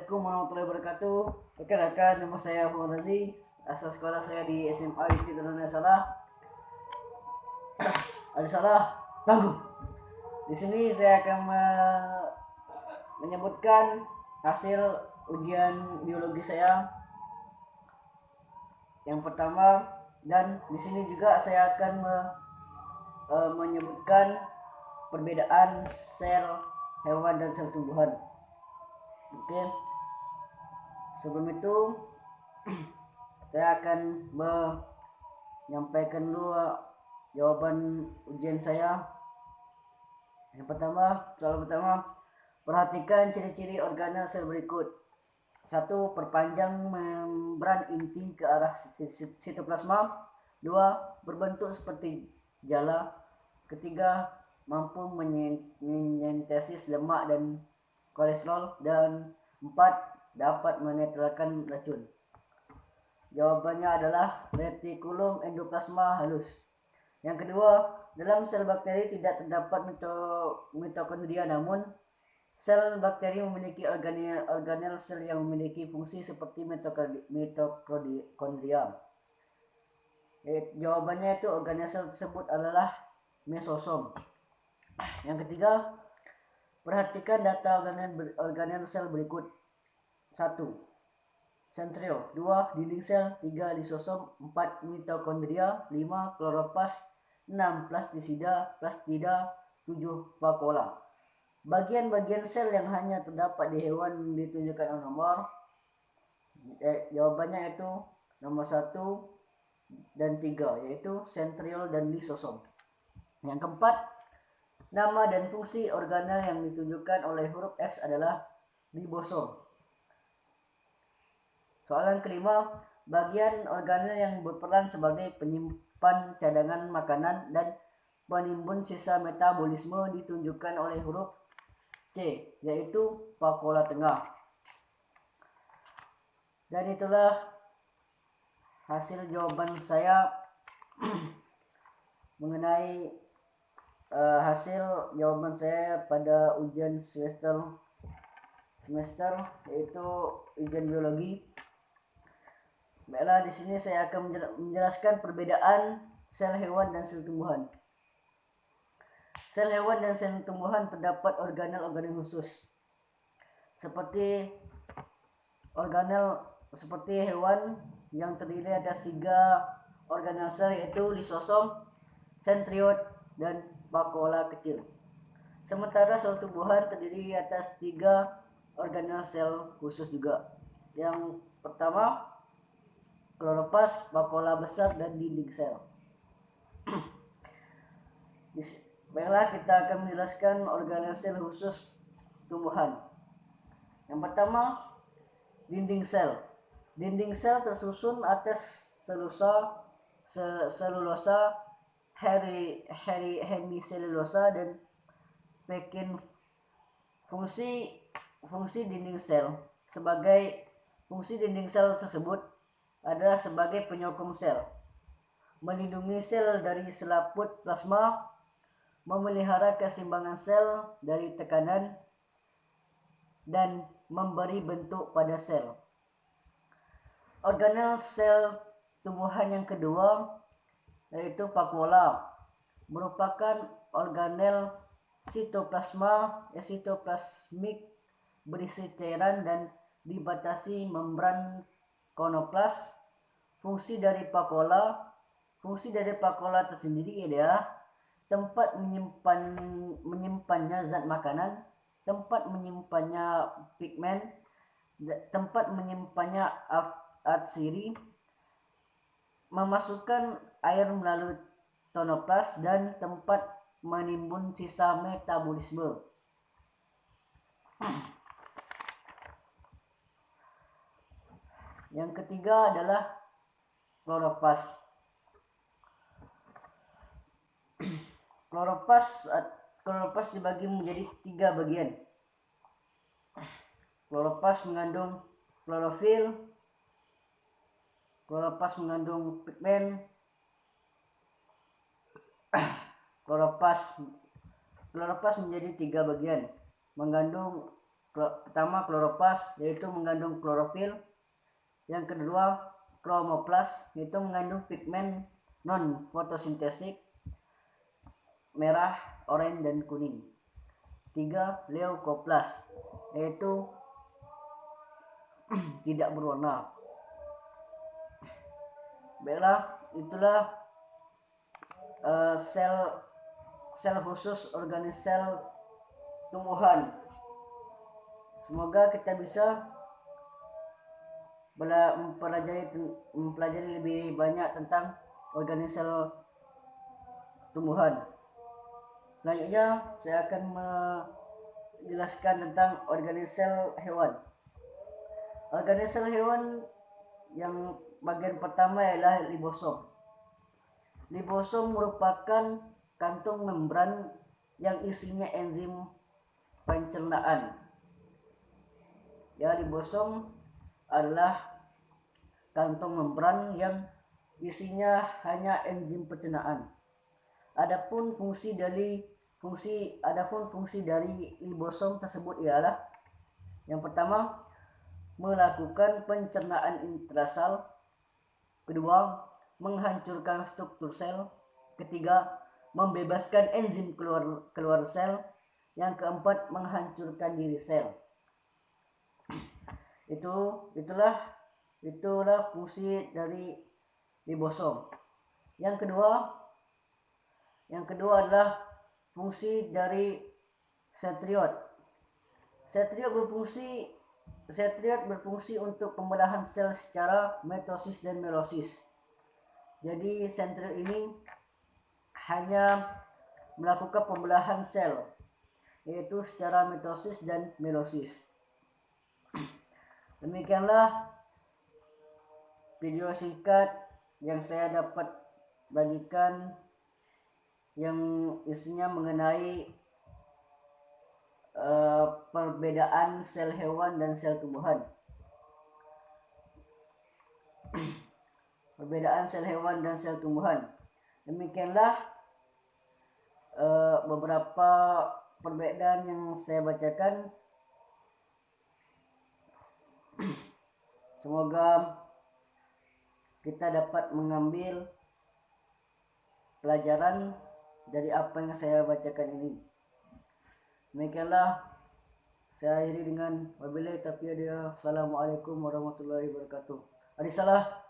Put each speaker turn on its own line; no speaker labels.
Assalamualaikum warahmatullahi wabarakatuh. Rekan-rekan, nama saya Muhammad Razi. Asal sekolah saya di SMA ITI Taruna Salah. Ada salah, tangguh. Di sini saya akan menyebutkan hasil ujian biologi saya yang pertama, dan di sini juga saya akan menyebutkan perbedaan sel hewan dan sel tumbuhan. Oke. Sebelum itu saya akan menyampaikan dulu jawaban ujian saya. Yang pertama, soal pertama, perhatikan ciri-ciri organel sel berikut. 1. Perpanjang membran inti ke arah sitoplasma. 2. Berbentuk seperti jala. 3. Mampu menyintesis lemak dan kolesterol. Dan 4. Dapat menetralkan racun. Jawabannya adalah retikulum endoplasma halus. Yang kedua, dalam sel bakteri tidak terdapat mitokondria, namun sel bakteri memiliki organel sel yang memiliki fungsi seperti mitokondria. Jawabannya itu organel sel tersebut adalah mesosom. Yang ketiga, perhatikan data organel sel berikut. 1. Sentriol. 2. Dinding sel. 3. Lisosom. 4. Mitokondria. 5. Kloroplast. 6. Plastisida. Plastida. 7. Vakuola. Bagian-bagian sel yang hanya terdapat di hewan ditunjukkan nomor. Jawabannya itu nomor 1 dan 3, yaitu sentriol dan lisosom. Yang keempat, nama dan fungsi organel yang ditunjukkan oleh huruf X adalah ribosom. Soalan kelima, bagian organel yang berperan sebagai penyimpan cadangan makanan dan penimbun sisa metabolisme ditunjukkan oleh huruf C, yaitu vakuola tengah. Dan itulah hasil jawaban saya mengenai hasil jawaban saya pada ujian semester yaitu ujian biologi. Baiklah, di sini saya akan menjelaskan perbedaan sel hewan dan sel tumbuhan. Sel hewan dan sel tumbuhan terdapat organel-organel khusus. Seperti hewan yang terdiri atas 3 organel sel, yaitu lisosom, sentriol, dan vakuola kecil. Sementara sel tumbuhan terdiri atas 3 organel sel khusus juga. Yang pertama, kloroplast, vakuola besar, dan dinding sel. Baiklah, kita akan menjelaskan organel sel khusus tumbuhan. Yang pertama, dinding sel. Dinding sel tersusun atas selulosa, hemiselulosa, dan pektin. Fungsi dinding sel tersebut adalah sebagai penyokong sel, melindungi sel dari selaput plasma, memelihara keseimbangan sel dari tekanan, dan memberi bentuk pada sel. Organel sel tumbuhan yang kedua, yaitu vakuola, merupakan organel sitoplasmik berisi cairan dan dibatasi membran konoplast. Fungsi dari vakuola tersendiri adalah tempat menyimpannya zat makanan, tempat menyimpannya pigmen, tempat menyimpannya atsiri, memasukkan air melalui tonoplast, dan tempat menimbun sisa metabolisme. Yang ketiga adalah kloroplast. Kloroplast dibagi menjadi 3 bagian. Kloroplast mengandung klorofil, kloroplast mengandung pigmen, kloroplast menjadi 3 bagian, mengandung Pertama kloroplas, yaitu mengandung klorofil. Yang kedua kromoplas, yaitu mengandung pigmen non fotosintetik merah, oranye, dan kuning. 3. Leukoplas, yaitu tidak berwarna. Baiklah, itulah sel khusus organisel tumbuhan. Semoga kita bisa mempelajari lebih banyak tentang organisel tumbuhan. Selanjutnya saya akan menjelaskan tentang organisel hewan. Organisel hewan yang bagian pertama ialah libosom. Libosom merupakan kantung membran yang isinya enzim pencernaan. Ya, libosom adalah kantong membran yang isinya hanya enzim pencernaan. Adapun fungsi dari libosom tersebut ialah yang pertama, melakukan pencernaan intrasel. Kedua, menghancurkan struktur sel. Ketiga, membebaskan enzim keluar sel. Yang keempat, menghancurkan diri sel. Itulah fungsi dari libosom. Yang kedua adalah fungsi dari setriot. Setriot berfungsi untuk pembedahan sel secara mitosis dan meiosis. Jadi setriot ini hanya melakukan pembelahan sel, yaitu secara mitosis dan meiosis. Demikianlah video singkat yang saya dapat bagikan yang isinya mengenai perbedaan sel hewan dan sel tumbuhan. Perbedaan sel hewan dan sel tumbuhan. Demikianlah beberapa perbedaan yang saya bacakan. Semoga kita dapat mengambil pelajaran dari apa yang saya bacakan ini. Demikianlah saya akhiri dengan wabillahi taufiq. Assalamualaikum warahmatullahi wabarakatuh. Adisalah.